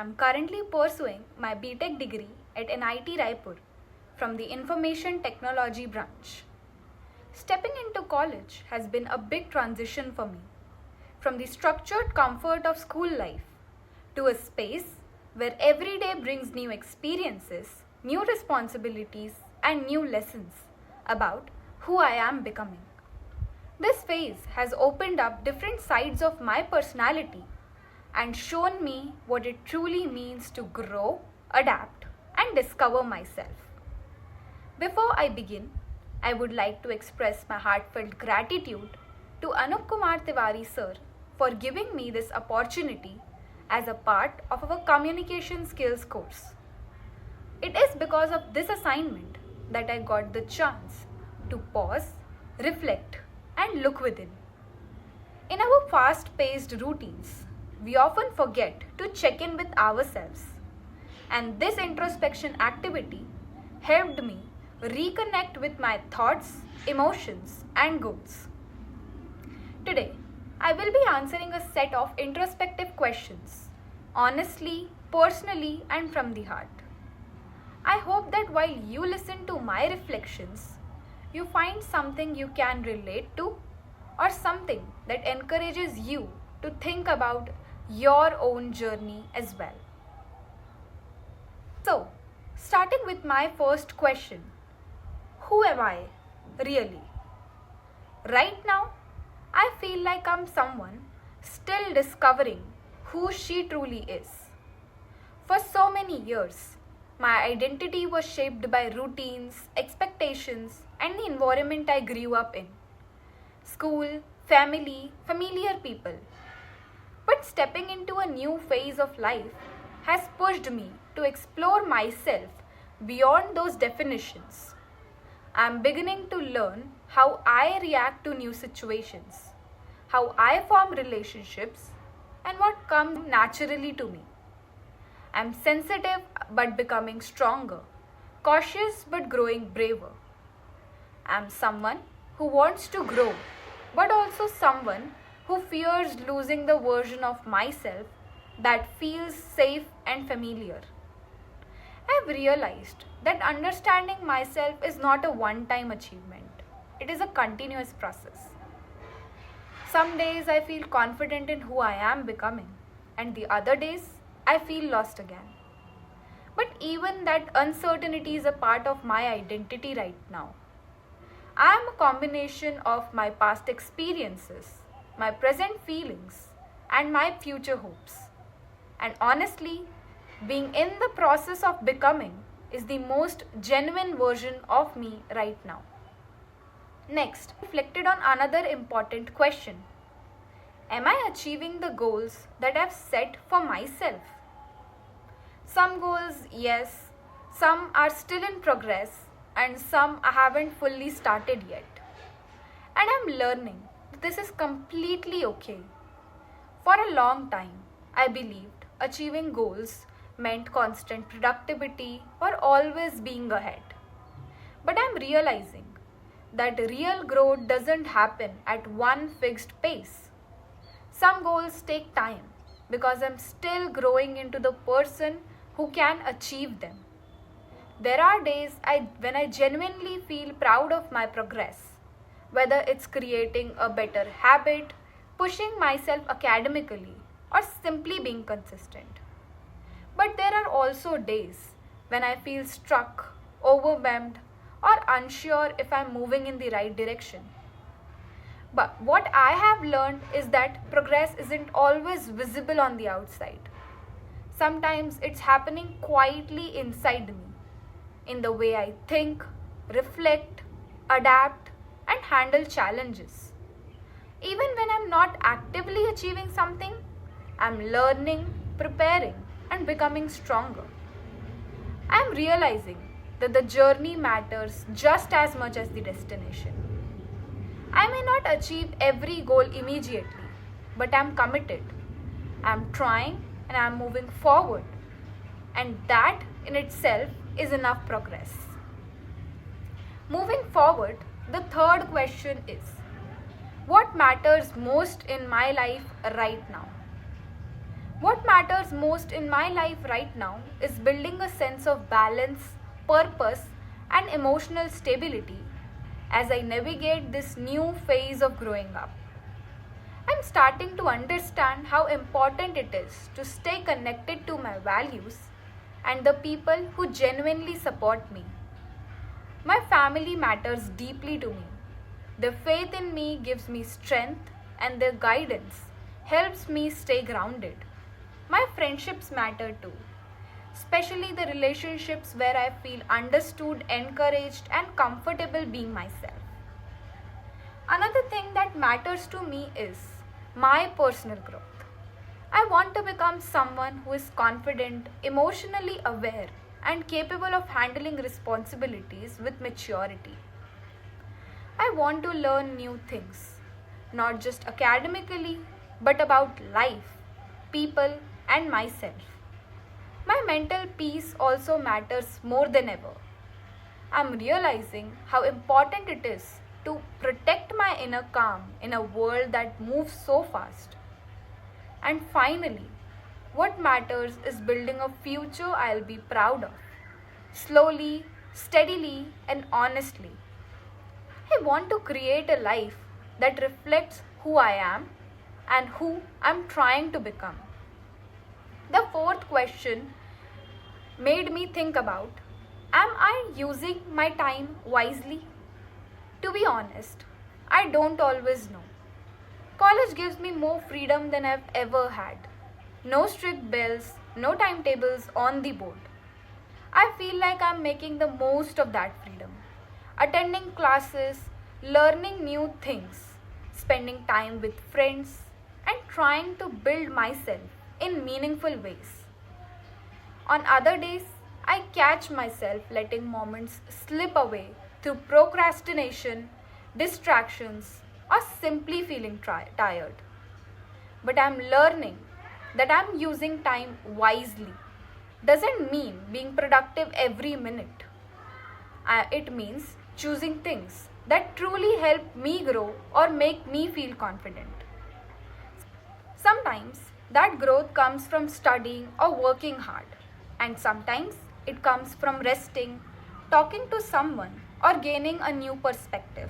am currently pursuing my BTech degree at NIT Raipur from the Information Technology branch. Stepping into college has been a big transition for me, from the structured comfort of school life to a space where every day brings new experiences, new responsibilities, and new lessons about who I am becoming. This phase has opened up different sides of my personality and shown me what it truly means to grow, adapt, and discover myself. Before I begin, I would like to express my heartfelt gratitude to Anup Kumar Tiwari sir for giving me this opportunity as a part of our communication skills course. It is because of this assignment that I got the chance to pause, reflect, and look within. In our fast-paced routines, we often forget to check in with ourselves, and this introspection activity helped me reconnect with my thoughts, emotions, and goals. Today, I will be answering a set of introspective questions, honestly, personally, and from the heart. I hope that while you listen to my reflections, you find something you can relate to or something that encourages you to think about your own journey as well. So, starting with my first question, who am I really? Right now, I feel like I'm someone still discovering who she truly is. For so many years, my identity was shaped by routines, expectations, and the environment I grew up in. School, family, familiar people. But stepping into a new phase of life has pushed me to explore myself beyond those definitions. I'm beginning to learn how I react to new situations, how I form relationships, and what comes naturally to me. I'm sensitive but becoming stronger, cautious but growing braver. I'm someone who wants to grow, but also someone who fears losing the version of myself that feels safe and familiar. I've realized that understanding myself is not a one-time achievement. It is a continuous process. Some days I feel confident in who I am becoming, and the other days I feel lost again. But even that uncertainty is a part of my identity right now. I am a combination of my past experiences, my present feelings, and my future hopes. And honestly, being in the process of becoming is the most genuine version of me right now. Next, I reflected on another important question. Am I achieving the goals that I've set for myself? Some goals, yes, some are still in progress, and some I haven't fully started yet. And I'm learning that this is completely okay. For a long time, I believed achieving goals meant constant productivity or always being ahead. But I'm realizing that real growth doesn't happen at one fixed pace. Some goals take time because I'm still growing into the person who can achieve them. There are days when I genuinely feel proud of my progress, whether it's creating a better habit, pushing myself academically, or simply being consistent. But there are also days when I feel stuck, overwhelmed, or unsure if I'm moving in the right direction. But what I have learned is that progress isn't always visible on the outside. Sometimes it's happening quietly inside me, in the way I think, reflect, adapt, and handle challenges. Even when I'm not actively achieving something, I'm learning, preparing, and becoming stronger. I'm realizing that the journey matters just as much as the destination. I may not achieve every goal immediately, but I'm committed. I'm trying and I'm moving forward. And that in itself is enough progress. Moving forward, the third question is, what matters most in my life right now? What matters most in my life right now is building a sense of balance, purpose, and emotional stability as I navigate this new phase of growing up. I'm starting to understand how important it is to stay connected to my values and the people who genuinely support me. My family matters deeply to me. Their faith in me gives me strength, and their guidance helps me stay grounded. My friendships matter too, especially the relationships where I feel understood, encouraged, and comfortable being myself. Another thing that matters to me is my personal growth. I want to become someone who is confident, emotionally aware, and capable of handling responsibilities with maturity. I want to learn new things, not just academically, but about life, people, and myself. My mental peace also matters more than ever. I'm realizing how important it is to protect my inner calm in a world that moves so fast. And finally, what matters is building a future I'll be proud of. Slowly, steadily, and honestly. I want to create a life that reflects who I am and who I'm trying to become. The fourth question made me think about, am I using my time wisely? To be honest, I don't always know. College gives me more freedom than I've ever had. No strict bills, no timetables on the board. I feel like I'm making the most of that freedom. Attending classes, learning new things, spending time with friends, and trying to build myself in meaningful ways. On other days, I catch myself letting moments slip away through procrastination, distractions, or simply feeling tired. But I'm learning that I'm using time wisely. Doesn't mean being productive every minute. It means choosing things that truly help me grow or make me feel confident. Sometimes that growth comes from studying or working hard, and sometimes it comes from resting, talking to someone, or gaining a new perspective.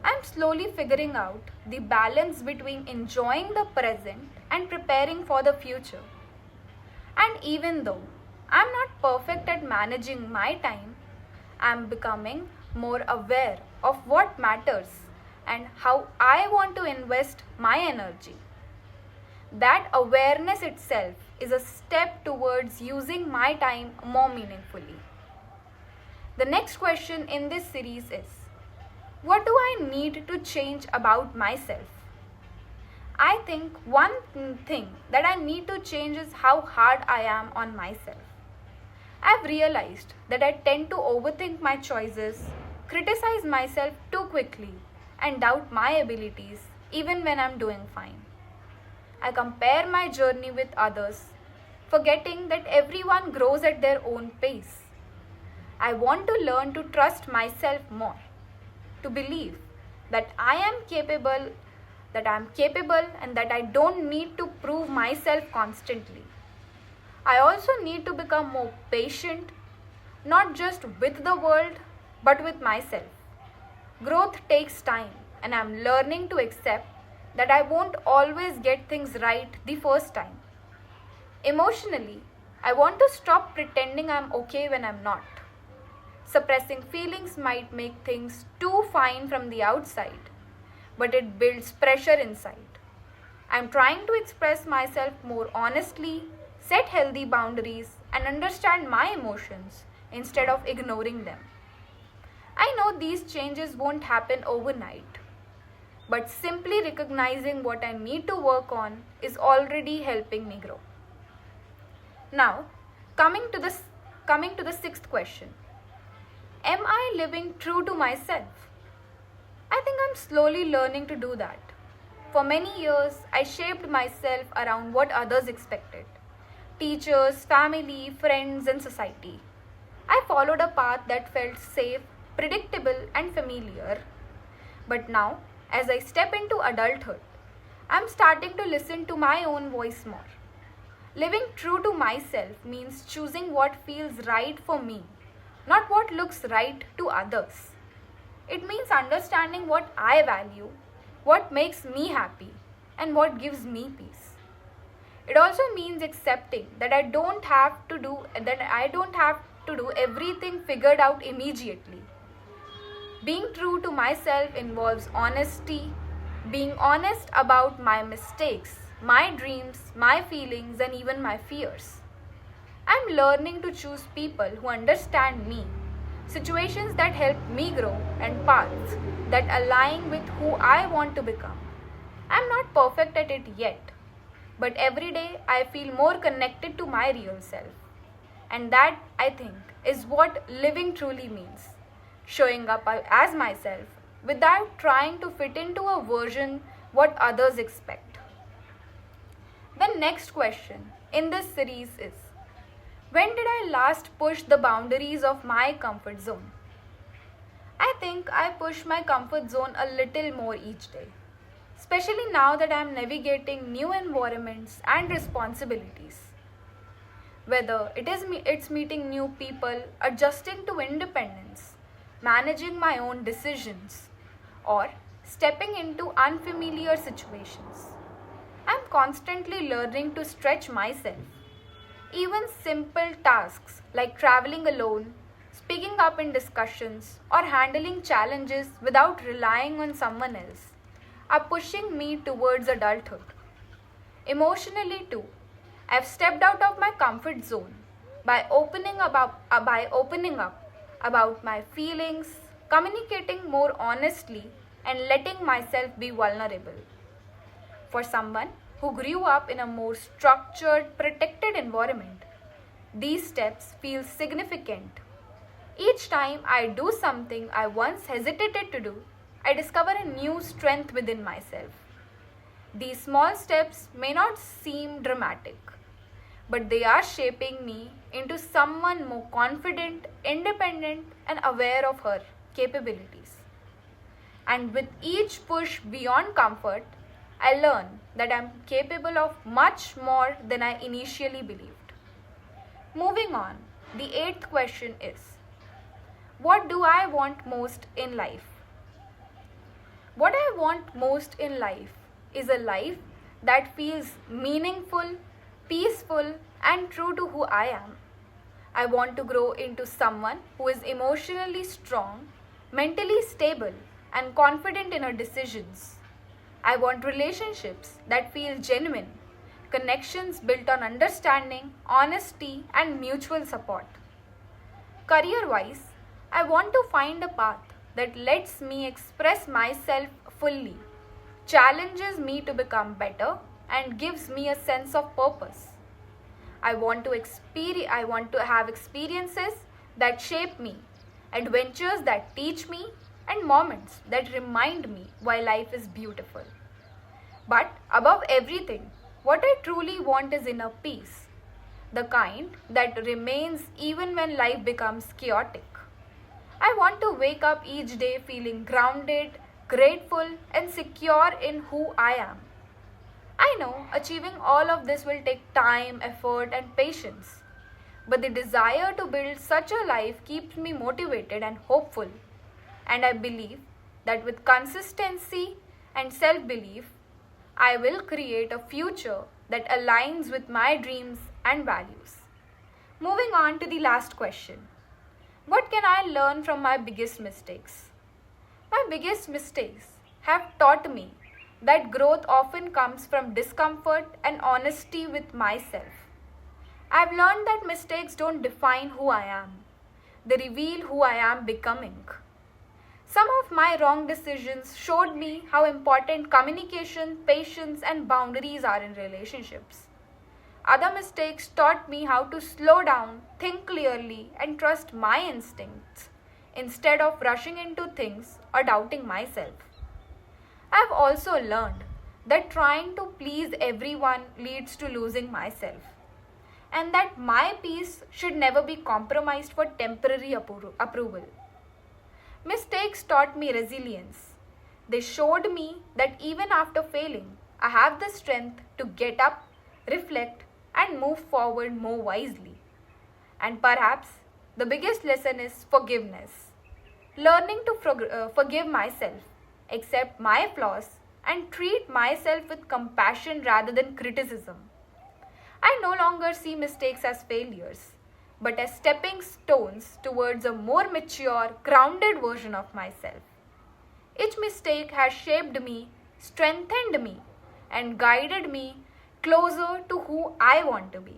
I'm slowly figuring out the balance between enjoying the present and preparing for the future. And even though I'm not perfect at managing my time, I'm becoming more aware of what matters and how I want to invest my energy. That awareness itself is a step towards using my time more meaningfully. The next question in this series is, what do I need to change about myself? I think one thing that I need to change is how hard I am on myself. I've realized that I tend to overthink my choices, criticize myself too quickly, and doubt my abilities even when I'm doing fine. I compare my journey with others, forgetting that everyone grows at their own pace. I want to learn to trust myself more, to believe that I am capable and that I don't need to prove myself constantly. I also need to become more patient, not just with the world, but with myself. Growth takes time, and I'm learning to accept that I won't always get things right the first time. Emotionally, I want to stop pretending I'm okay when I'm not. Suppressing feelings might make things too fine from the outside, but it builds pressure inside. I'm trying to express myself more honestly, set healthy boundaries, and understand my emotions instead of ignoring them. I know these changes won't happen overnight, but simply recognizing what I need to work on is already helping me grow. Now, coming to the sixth question. Am I living true to myself? I think I'm slowly learning to do that. For many years, I shaped myself around what others expected. Teachers, family, friends, and society. I followed a path that felt safe, predictable, and familiar. But now, as I step into adulthood, I'm starting to listen to my own voice more. Living true to myself means choosing what feels right for me, not what looks right to others. It means understanding what I value, what makes me happy, and what gives me peace. It also means accepting that I don't have to do everything figured out immediately. Being true to myself involves honesty, being honest about my mistakes, my dreams, my feelings, and even my fears. I'm learning to choose people who understand me, situations that help me grow, and paths that align with who I want to become. I'm not perfect at it yet, but every day I feel more connected to my real self. And that, I think, is what living truly means. Showing up as myself without trying to fit into a version what others expect. The next question in this series is, when did I last push the boundaries of my comfort zone? I think I push my comfort zone a little more each day, especially now that I am navigating new environments and responsibilities. Whether it's meeting new people, adjusting to independence, managing my own decisions, or stepping into unfamiliar situations. I'm constantly learning to stretch myself. Even simple tasks like traveling alone, speaking up in discussions, or handling challenges without relying on someone else are pushing me towards adulthood. Emotionally, too, I've stepped out of my comfort zone by opening up about my feelings, communicating more honestly, and letting myself be vulnerable. For someone who grew up in a more structured, protected environment, these steps feel significant. Each time I do something I once hesitated to do, I discover a new strength within myself. These small steps may not seem dramatic, but they are shaping me into someone more confident, independent, and aware of her capabilities. And with each push beyond comfort, I learn that I am capable of much more than I initially believed. Moving on, the eighth question is, what do I want most in life? What I want most in life is a life that feels meaningful, peaceful, and true to who I am. I want to grow into someone who is emotionally strong, mentally stable, and confident in her decisions. I want relationships that feel genuine, connections built on understanding, honesty, and mutual support. Career-wise, I want to find a path that lets me express myself fully, challenges me to become better, and gives me a sense of purpose. I want to have experiences that shape me, adventures that teach me, and moments that remind me why life is beautiful. But above everything, what I truly want is inner peace, the kind that remains even when life becomes chaotic. I want to wake up each day feeling grounded, grateful, and secure in who I am. I know achieving all of this will take time, effort, and patience. But the desire to build such a life keeps me motivated and hopeful. And I believe that with consistency and self-belief, I will create a future that aligns with my dreams and values. Moving on to the last question. What can I learn from my biggest mistakes? My biggest mistakes have taught me that growth often comes from discomfort and honesty with myself. I've learned that mistakes don't define who I am. They reveal who I am becoming. Some of my wrong decisions showed me how important communication, patience, and boundaries are in relationships. Other mistakes taught me how to slow down, think clearly, and trust my instincts instead of rushing into things or doubting myself. I've also learned that trying to please everyone leads to losing myself, and that my peace should never be compromised for temporary approval. Mistakes taught me resilience. They showed me that even after failing, I have the strength to get up, reflect, and move forward more wisely. And perhaps the biggest lesson is forgiveness. Learning to forgive myself, accept my flaws, and treat myself with compassion rather than criticism. I no longer see mistakes as failures, but as stepping stones towards a more mature, grounded version of myself. Each mistake has shaped me, strengthened me, and guided me closer to who I want to be.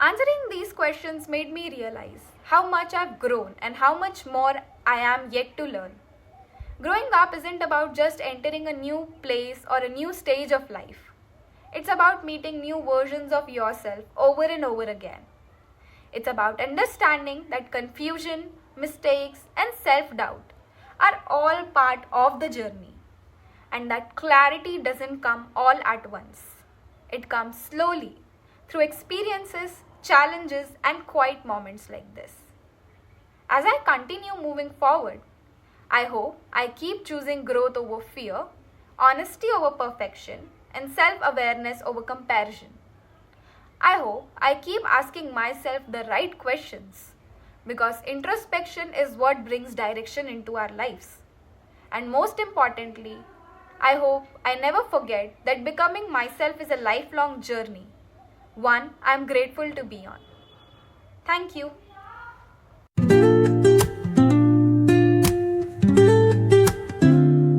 Answering these questions made me realize how much I've grown and how much more I am yet to learn. Growing up isn't about just entering a new place or a new stage of life. It's about meeting new versions of yourself over and over again. It's about understanding that confusion, mistakes, and self-doubt are all part of the journey, and that clarity doesn't come all at once. It comes slowly through experiences, challenges, and quiet moments like this. As I continue moving forward, I hope I keep choosing growth over fear, honesty over perfection, and self-awareness over comparison. I hope I keep asking myself the right questions, because introspection is what brings direction into our lives. And most importantly, I hope I never forget that becoming myself is a lifelong journey, one I am grateful to be on. Thank you.